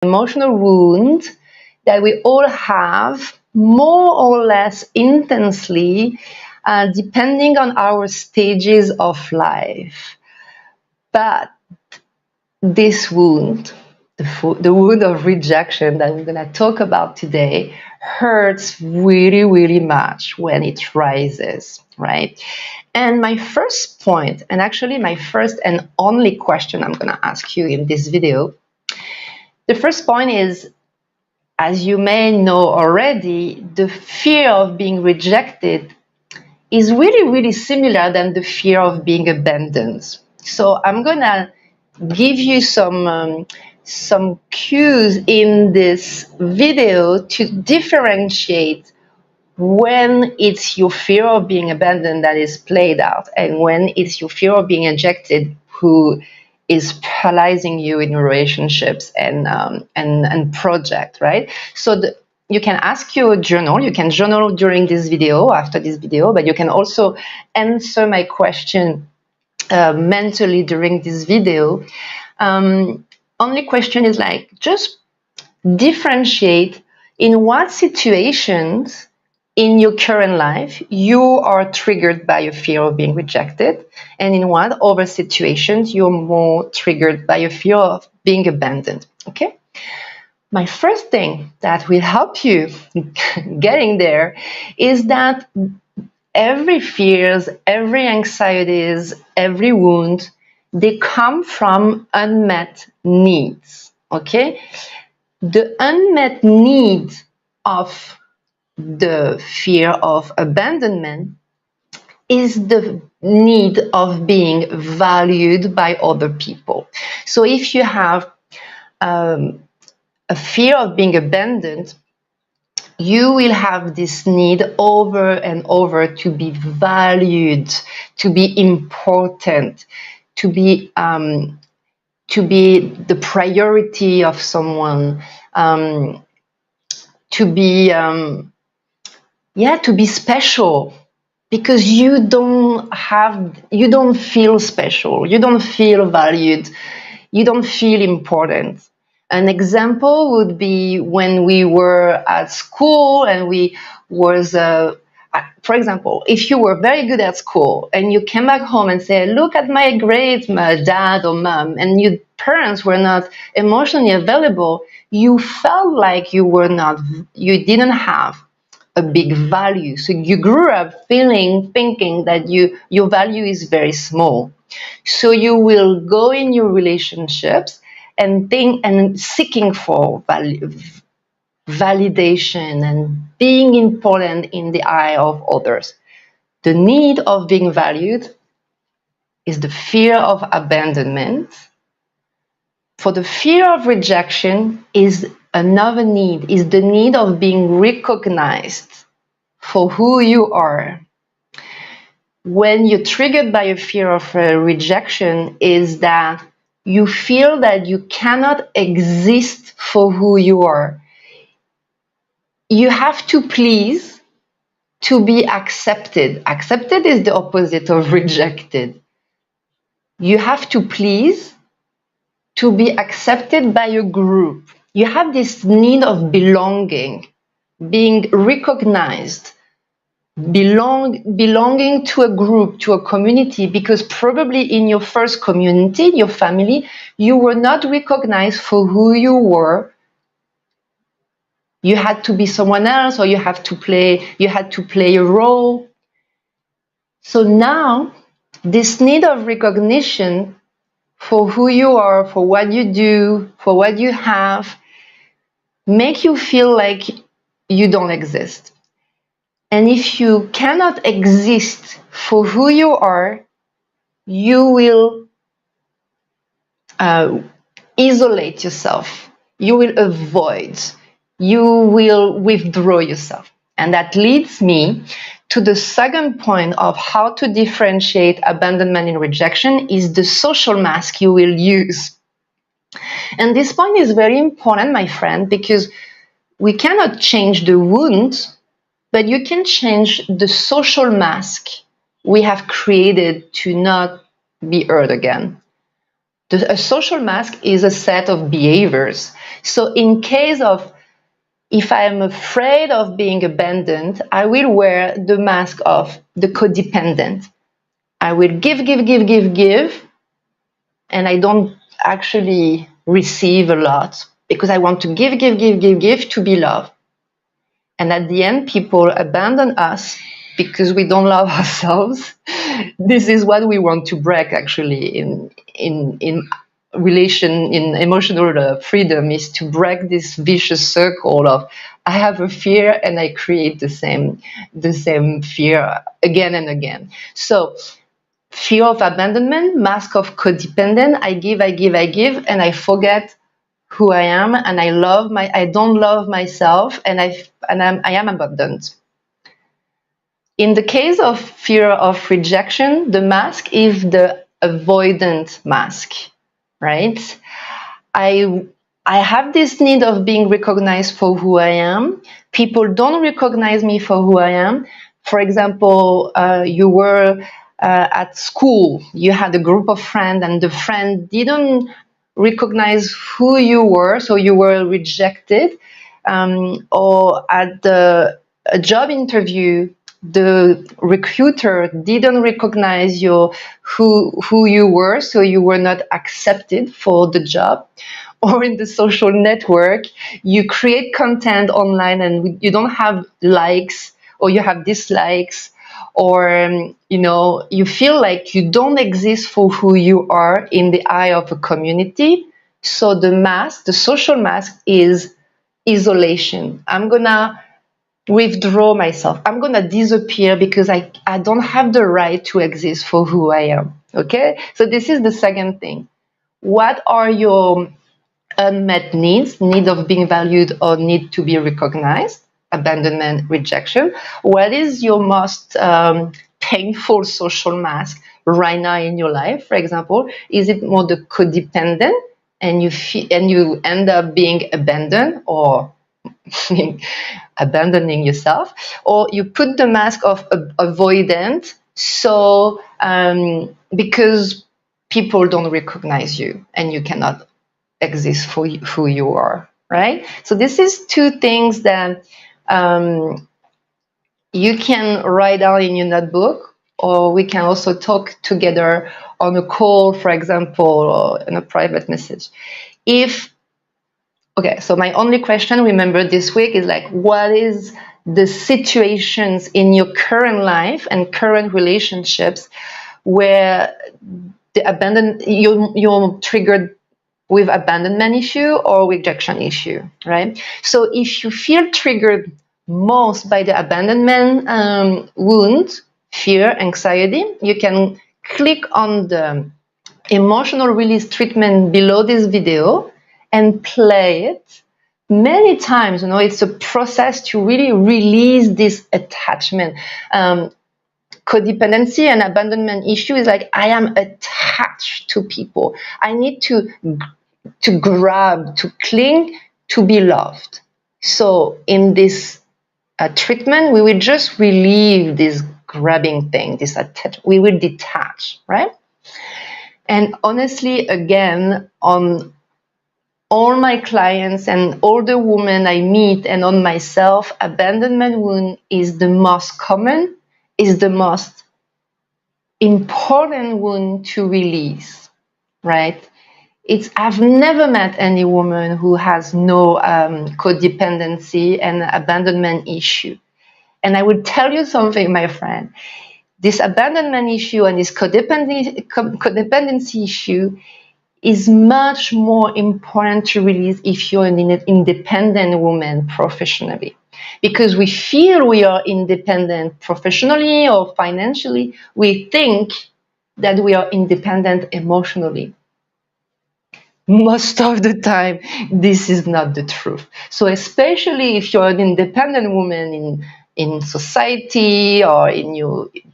emotional wound that we all have more or less intensely, depending on our stages of life. But this wound, the wound of rejection that we're going to talk about today, hurts really, really much when it rises, right? And my first point, and actually my first and only question I'm going to ask you in this video, the first point is, as you may know already, the fear of being rejected is really, really similar than the fear of being abandoned. So I'm going to give you some cues in this video to differentiate when it's your fear of being abandoned that is played out and when it's your fear of being rejected who is paralyzing you in relationships and project, right? So you can ask your journal. You can journal during this video, after this video, but you can also answer my question mentally during this video. Only question is like, just differentiate in what situations in your current life you are triggered by a fear of being rejected, and in what other situations you're more triggered by a fear of being abandoned. Okay? My first thing that will help you getting there is that every fears, every anxieties, every wound, they come from unmet needs. Okay? The unmet need of the fear of abandonment is the need of being valued by other people. So if you have a fear of being abandoned, you will have this need over and over to be valued, to be important, to be the priority of someone, to be special, because you don't feel special, you don't feel valued, you don't feel important. An example would be when we were at school and for example, if you were very good at school and you came back home and say, look at my grades, my dad or mom, and your parents were not emotionally available, you felt like you didn't have a big value. So you grew up thinking that your value is very small. So you will go in your relationships and seeking for validation and being important in the eye of others. The need of being valued is the fear of abandonment. For the fear of rejection is another need, is the need of being recognized for who you are. When you're triggered by a fear of rejection, is that you feel that you cannot exist for who you are. You have to please to be accepted. Accepted is the opposite of rejected. You have to please to be accepted by a group. You have this need of belonging, being recognized, belonging to a group, to a community, because probably in your first community, your family, you were not recognized for who you were. You had to be someone else, or you had to play a role. So now this need of recognition for who you are, for what you do, for what you have, make you feel like you don't exist. And if you cannot exist for who you are, you will isolate yourself. You will avoid. You will withdraw yourself. And that leads me to the second point of how to differentiate abandonment and rejection is the social mask you will use. And this point is very important, my friend, because we cannot change the wound, but you can change the social mask we have created to not be hurt again. A social mask is a set of behaviors. So in case of, if I am afraid of being abandoned, I will wear the mask of the codependent. I will give, and I don't actually receive a lot because I want to give to be loved. And at the end, people abandon us because we don't love ourselves. This is what we want to break, actually, in relation, in emotional freedom, is to break this vicious circle of I have a fear and I create the same fear again and again. So fear of abandonment, mask of codependent, I give, and I forget who I am, and I don't love myself, and I am abandoned. In the case of fear of rejection, the mask is the avoidant mask, right? I have this need of being recognized for who I am. People don't recognize me for who I am. For example, you were at school, you had a group of friends, and the friend didn't recognize who you were, so you were rejected. Or at a job interview, the recruiter didn't recognize who you were, so you were not accepted for the job. Or in the social network, you create content online and you don't have likes, or you have dislikes, or you feel like you don't exist for who you are in the eye of a community. So the social mask is isolation. I'm gonna withdraw myself. I'm gonna disappear because I don't have the right to exist for who I am. Okay? So this is the second thing. What are your unmet needs, need of being valued or need to be recognized, abandonment, rejection? What is your most painful social mask right now in your life? For example, is it more the codependent, and you end up being abandoned, or abandoning yourself, or you put the mask of avoidant, so because people don't recognize you and you cannot exist for who you are, right? So this is two things that you can write down in your notebook, or we can also talk together on a call, for example, or in a private message. Okay, so my only question, remember, this week is like, what is the situations in your current life and current relationships where you're triggered with abandonment issue or rejection issue, right? So if you feel triggered most by the abandonment wound, fear, anxiety, you can click on the emotional release treatment below this video and play it many times. It's a process to really release this attachment. Codependency and abandonment issue is like, I am attached to people. I need to grab, to cling, to be loved. So in this treatment, we will just relieve this grabbing thing, this attachment. We will detach, right? And honestly, again, on all my clients and all the women I meet, and on myself, abandonment wound is the most common, is the most important wound to release, right? I've never met any woman who has no codependency and abandonment issue. And I will tell you something, my friend. This abandonment issue and this codependency issue is much more important to release if you're an independent woman professionally. Because we feel we are independent professionally or financially, we think that we are independent emotionally. Most of the time, this is not the truth. So especially if you're an independent woman in society, or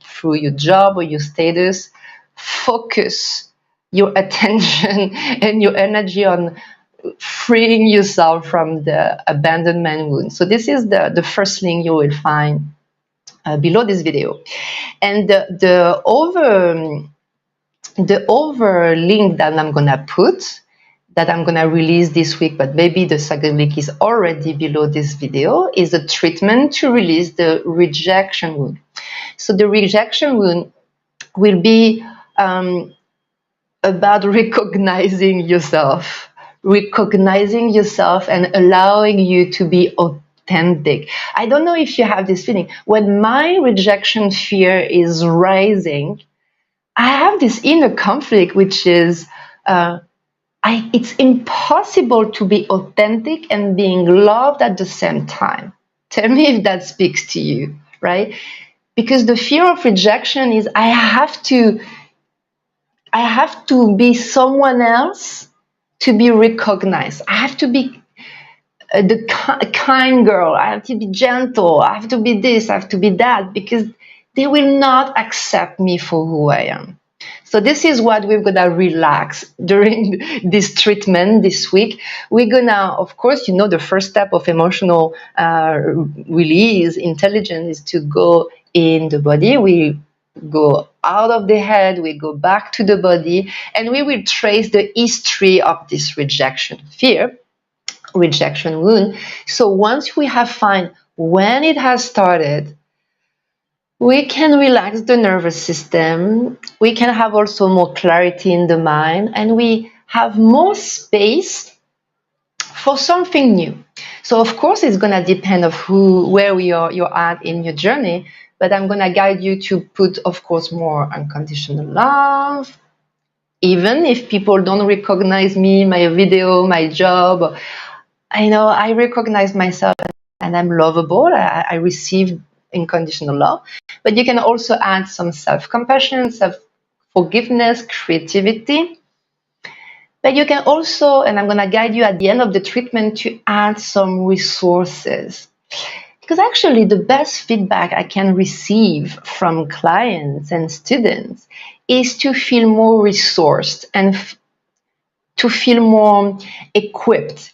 through your job or your status, focus your attention and your energy on freeing yourself from the abandonment wound. So this is the first link you will find below this video. And the over link that I'm gonna put, that I'm going to release this week, but maybe the second link is already below this video, is a treatment to release the rejection wound. So the rejection wound will be about recognizing yourself and allowing you to be authentic. I don't know if you have this feeling. When my rejection fear is rising, I have this inner conflict, which is it's impossible to be authentic and being loved at the same time. Tell me if that speaks to you, right? Because the fear of rejection is I have to be someone else to be recognized. I have to be the kind girl. I have to be gentle. I have to be this. I have to be that, because they will not accept me for who I am. So this is what we're going to relax during this treatment this week. We're going to, of course, the first step of emotional release, intelligence, is to go in the body. We go out of the head, we go back to the body, and we will trace the history of this rejection fear, rejection wound. So once we have found when it has started, we can relax the nervous system. We can have also more clarity in the mind, and we have more space for something new. So of course, it's going to depend of where you're at in your journey, but I'm going to guide you to put, of course, more unconditional love. Even if people don't recognize me, my video, my job, I recognize myself and I'm lovable. I receive unconditional love. But you can also add some self-compassion, self-forgiveness, creativity. But you can also, and I'm going to guide you at the end of the treatment, to add some resources. Because actually the best feedback I can receive from clients and students is to feel more resourced and to feel more equipped.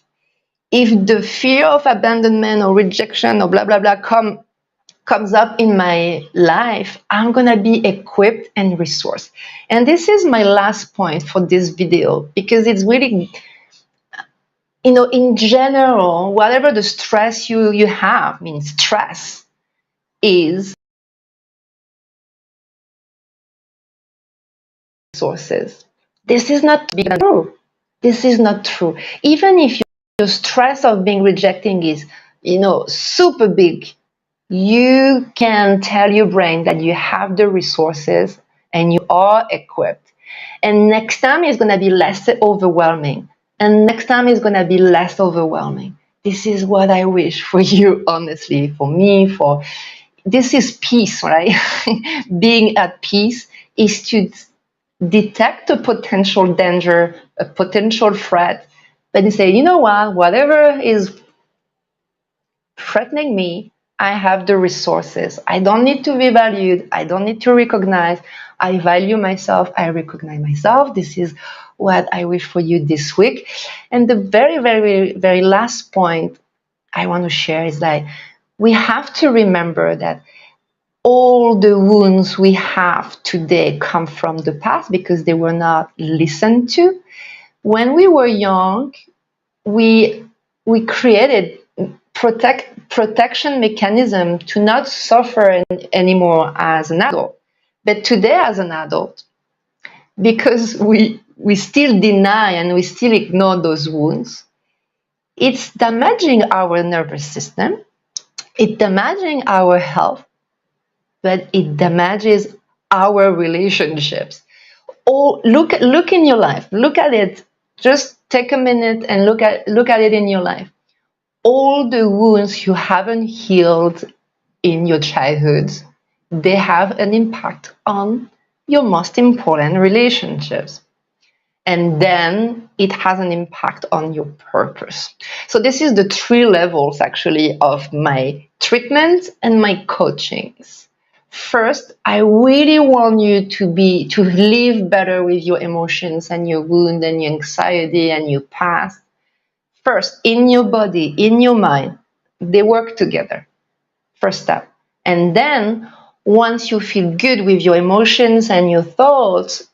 If the fear of abandonment or rejection or blah, blah, blah comes up in my life, I'm going to be equipped and resourced. And this is my last point for this video, because it's really, in general, whatever the stress you have, stress is resources. This is not true. This is not true. Even if your stress of being rejected is, super big, you can tell your brain that you have the resources and you are equipped. And next time is going to be less overwhelming. And next time is going to be less overwhelming. This is what I wish for you, honestly, for me, this is peace, right? Being at peace is to detect a potential danger, a potential threat, but you say, whatever is threatening me, I have the resources. I don't need to be valued. I don't need to recognize. I value myself. I recognize myself. This is what I wish for you this week. And the very, very, very last point I want to share is that we have to remember that all the wounds we have today come from the past because they were not listened to. When we were young, we created protection mechanism to not suffer anymore as an adult. But today as an adult, because we still deny and we still ignore those wounds, it's damaging our nervous system, it's damaging our health, but it damages our relationships. Look in your life, look at it. Just take a minute and look at it in your life. All the wounds you haven't healed in your childhood, they have an impact on your most important relationships. And then it has an impact on your purpose. So this is the 3 levels actually of my treatment and my coachings. First, I really want you to live better with your emotions and your wound and your anxiety and your past. First, in your body, in your mind, they work together. First step. And then once you feel good with your emotions and your thoughts,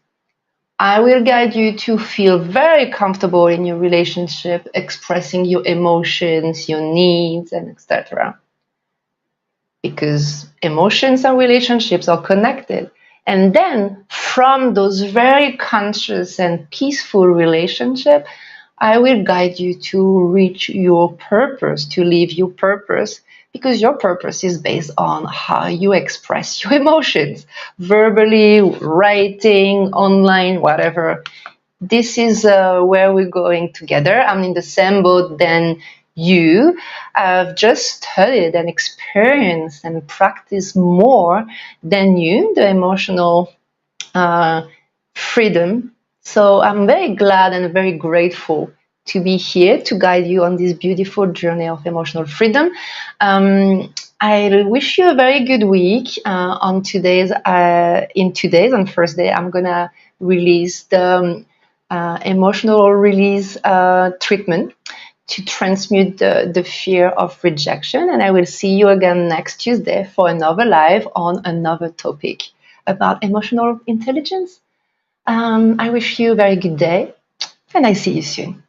I will guide you to feel very comfortable in your relationship, expressing your emotions, your needs, and etc. Because emotions and relationships are connected. And then from those very conscious and peaceful relationships, I will guide you to reach your purpose, to live your purpose, because your purpose is based on how you express your emotions, verbally, writing, online, whatever. This is where we're going together. I'm in the same boat than you. I've just studied and experienced and practiced more than you, the emotional uh, freedom. So I'm very glad and very grateful to be here to guide you on this beautiful journey of emotional freedom. I wish you a very good week. On today's on Thursday, I'm gonna release the emotional release treatment to transmute the fear of rejection. And I will see you again next Tuesday for another live on another topic about emotional intelligence. I wish you a very good day, and I see you soon.